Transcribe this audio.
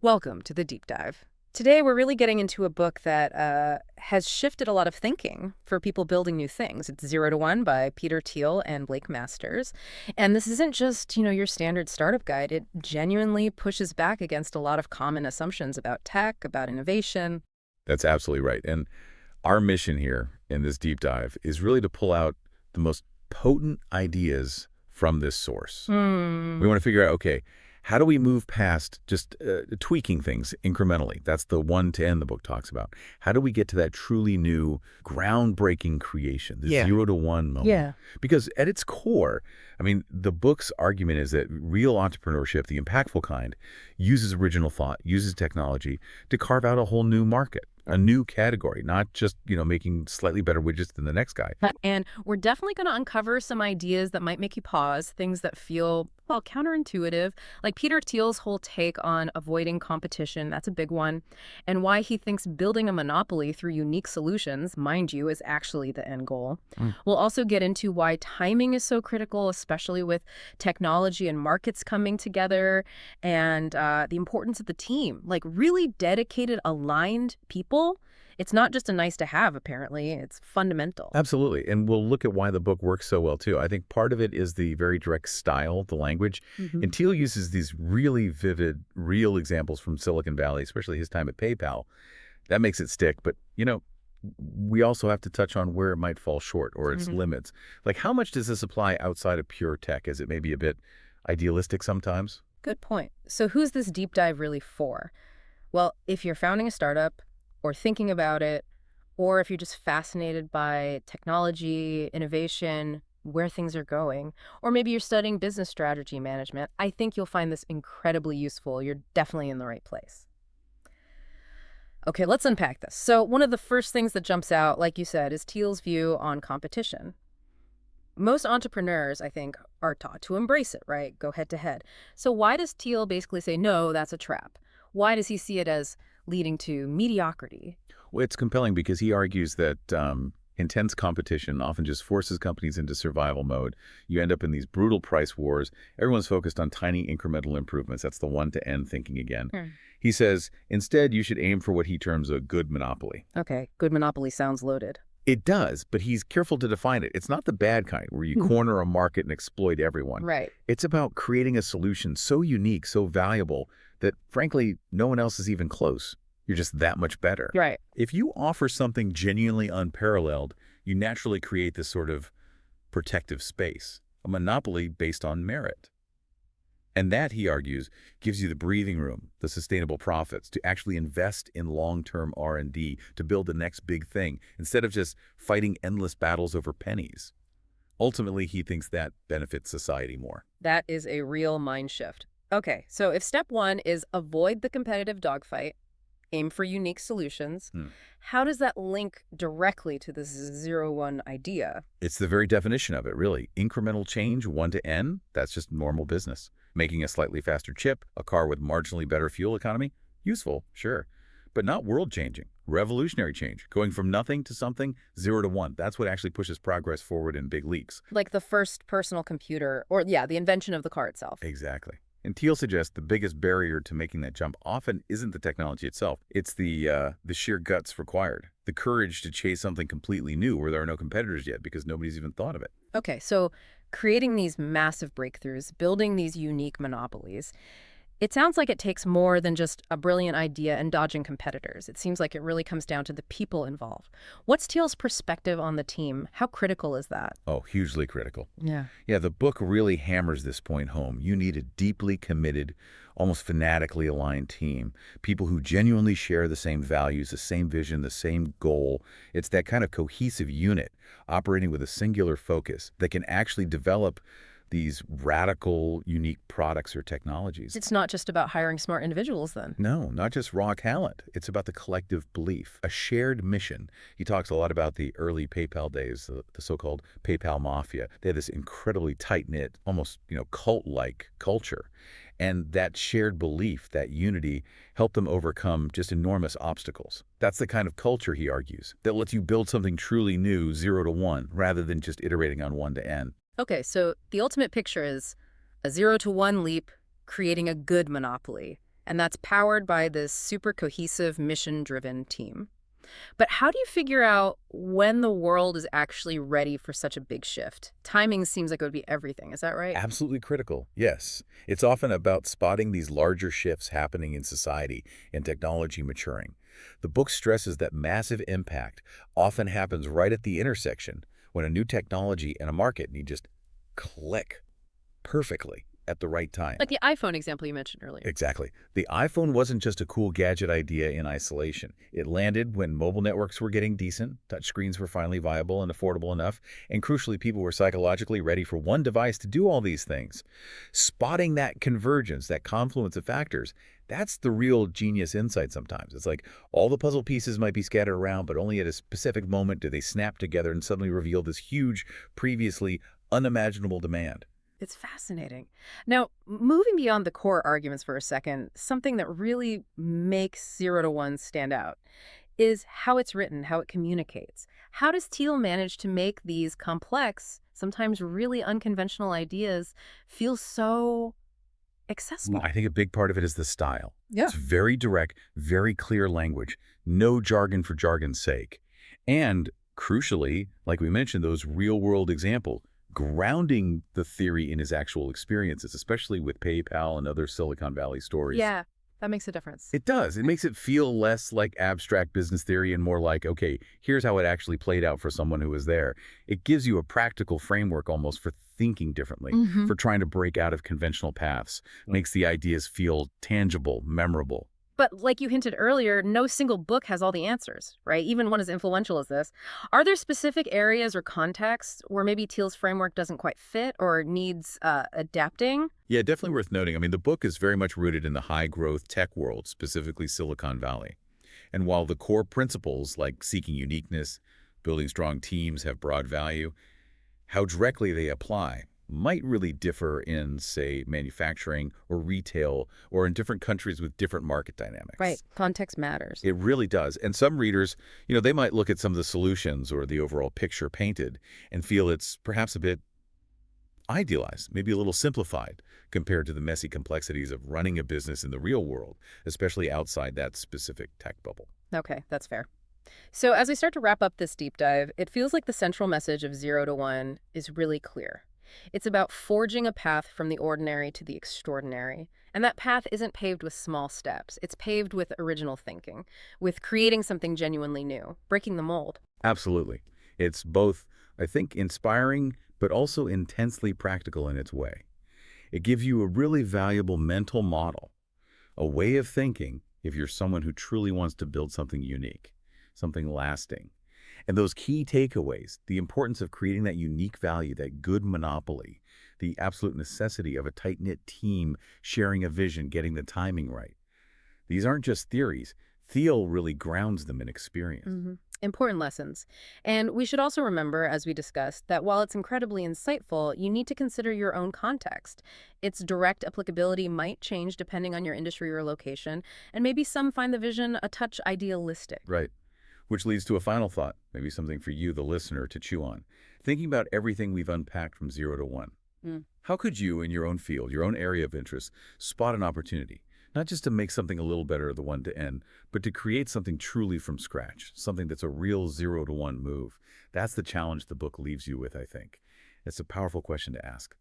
Welcome to the deep dive. Today, we're really getting into a book that has shifted a lot of thinking for people building new things. It's Zero to One by Peter Thiel and Blake Masters. And this isn't just, your standard startup guide. It genuinely pushes back against a lot of common assumptions about tech, about innovation. That's absolutely right. And our mission here in this deep dive is really to pull out the most potent ideas from this source. We Hmm. want to figure out, okay, how do we move past just tweaking things incrementally? That's the 1 to N the book talks about. How do we get to that truly new, groundbreaking creation, the Yeah. 0 to 1 moment? Yeah. Because at its core, I mean, the book's argument is that real entrepreneurship, the impactful kind, uses original thought, uses technology to carve out a whole new market, a new category, not just, making slightly better widgets than the next guy. And we're definitely going to uncover some ideas that might make you pause, things that feel, well, counterintuitive, like Peter Thiel's whole take on avoiding competition. That's a big one. And why he thinks building a monopoly through unique solutions, mind you, is actually the end goal. Mm. We'll also get into why timing is so critical, especially with technology and markets coming together, and the importance of the team, like really dedicated, aligned people. It's not just a nice to have, apparently. It's fundamental. Absolutely. And we'll look at why the book works so well, too. I think part of it is the very direct style, the language. Hmm. And Thiel uses these really vivid, real examples from Silicon Valley, especially his time at PayPal. That makes it stick. But, we also have to touch on where it might fall short or its Hmm. limits. Like, how much does this apply outside of pure tech? Is it maybe a bit idealistic sometimes? Good point. So who's this deep dive really for? Well, if you're founding a startup or thinking about it, or if you're just fascinated by technology, innovation, where things are going, or maybe you're studying business strategy management, I think you'll find this incredibly useful. You're definitely in the right place. Okay, let's unpack this. So, one of the first things that jumps out, like you said, is Thiel's view on competition. Most entrepreneurs, I think, are taught to embrace it, right? Go head to head. So, why does Thiel basically say, no, that's a trap? Why does he see it as leading to mediocrity? Well, it's compelling because he argues that intense competition often just forces companies into survival mode. You end up in these brutal price wars. Everyone's focused on tiny incremental improvements. That's the 1 to N thinking again. Hmm. He says, instead, you should aim for what he terms a good monopoly. Okay, good monopoly sounds loaded. It does, but he's careful to define it. It's not the bad kind where you Hmm. corner a market and exploit everyone. Right. It's about creating a solution so unique, so valuable that, frankly, no one else is even close. You're just that much better. Right. If you offer something genuinely unparalleled, you naturally create this sort of protective space, a monopoly based on merit. And that, he argues, gives you the breathing room, the sustainable profits, to actually invest in long-term R&D, to build the next big thing, instead of just fighting endless battles over pennies. Ultimately, he thinks that benefits society more. That is a real mind shift. Okay, so if step one is avoid the competitive dogfight, aim for unique solutions, Hmm. how does that link directly to this zero one idea? It's the very definition of it, really. Incremental change, 1 to N, that's just normal business. Making a slightly faster chip, a car with marginally better fuel economy, useful, sure. But not world-changing, revolutionary change. Going from nothing to something, 0 to 1. That's what actually pushes progress forward in big leaps. Like the first personal computer, or yeah, the invention of the car itself. Exactly. And Thiel suggests the biggest barrier to making that jump often isn't the technology itself. It's the sheer guts required, the courage to chase something completely new where there are no competitors yet because nobody's even thought of it. Okay, so creating these massive breakthroughs, building these unique monopolies, it sounds like it takes more than just a brilliant idea and dodging competitors. It seems like it really comes down to the people involved. What's Thiel's perspective on the team? How critical is that? Oh, hugely critical. Yeah. Yeah, the book really hammers this point home. You need a deeply committed, almost fanatically aligned team. People who genuinely share the same values, the same vision, the same goal. It's that kind of cohesive unit operating with a singular focus that can actually develop these radical, unique products or technologies. It's not just about hiring smart individuals then. No, not just raw talent. It's about the collective belief, a shared mission. He talks a lot about the early PayPal days, the so-called PayPal mafia. They had this incredibly tight-knit, almost, cult-like culture. And that shared belief, that unity, helped them overcome just enormous obstacles. That's the kind of culture, he argues, that lets you build something truly new, 0 to 1, rather than just iterating on 1 to N. Okay, so the ultimate picture is a zero to one leap, creating a good monopoly. and that's powered by this super cohesive, mission-driven team. But how do you figure out when the world is actually ready for such a big shift? Timing seems like it would be everything. Is that right? Absolutely critical, yes. It's often about spotting these larger shifts happening in society and technology maturing. The book stresses that massive impact often happens right at the intersection when a new technology and a market need just click perfectly at the right time. Like the iPhone example you mentioned earlier. Exactly. The iPhone wasn't just a cool gadget idea in isolation. It landed when mobile networks were getting decent, touchscreens were finally viable and affordable enough, and crucially, people were psychologically ready for one device to do all these things. Spotting that convergence, that confluence of factors, that's the real genius insight sometimes. It's like all the puzzle pieces might be scattered around, but only at a specific moment do they snap together and suddenly reveal this huge, previously unimaginable demand. It's fascinating. Now, moving beyond the core arguments for a second, something that really makes 0 to 1 stand out is how it's written, how it communicates. How does Thiel manage to make these complex, sometimes really unconventional ideas feel so accessible? I think a big part of it is the style. Yeah. It's very direct, very clear language, no jargon for jargon's sake. And crucially, like we mentioned, those real-world examples, grounding the theory in his actual experiences, especially with PayPal and other Silicon Valley stories. Yeah, that makes a difference. It does. It makes it feel less like abstract business theory and more like, okay, here's how it actually played out for someone who was there. It gives you a practical framework almost for thinking differently, for trying to break out of conventional paths. Makes the ideas feel tangible, memorable. But like you hinted earlier, no single book has all the answers, right? Even one as influential as this. Are there specific areas or contexts where maybe Thiel's framework doesn't quite fit or needs adapting? Yeah, definitely worth noting. I mean, the book is very much rooted in the high-growth tech world, specifically Silicon Valley. And while the core principles like seeking uniqueness, building strong teams have broad value, how directly they apply might really differ in, say, manufacturing or retail or in different countries with different market dynamics. Right. Context matters. It really does. And some readers, they might look at some of the solutions or the overall picture painted and feel it's perhaps a bit idealized, maybe a little simplified compared to the messy complexities of running a business in the real world, especially outside that specific tech bubble. Okay, that's fair. So as we start to wrap up this deep dive, it feels like the central message of 0 to 1 is really clear. It's about forging a path from the ordinary to the extraordinary. And that path isn't paved with small steps. It's paved with original thinking, with creating something genuinely new, breaking the mold. Absolutely. It's both, I think, inspiring, but also intensely practical in its way. It gives you a really valuable mental model, a way of thinking if you're someone who truly wants to build something unique, something lasting. And those key takeaways, the importance of creating that unique value, that good monopoly, the absolute necessity of a tight-knit team sharing a vision, getting the timing right. These aren't just theories. Thiel really grounds them in experience. Important lessons. And we should also remember, as we discussed, that while it's incredibly insightful, you need to consider your own context. Its direct applicability might change depending on your industry or location, and maybe some find the vision a touch idealistic. Right. Which leads to a final thought, maybe something for you, the listener, to chew on. Thinking about everything we've unpacked from 0 to 1. How could you, in your own field, your own area of interest, spot an opportunity? Not just to make something a little better the one to end, but to create something truly from scratch, something that's a real 0 to 1 move. That's the challenge the book leaves you with, I think. It's a powerful question to ask.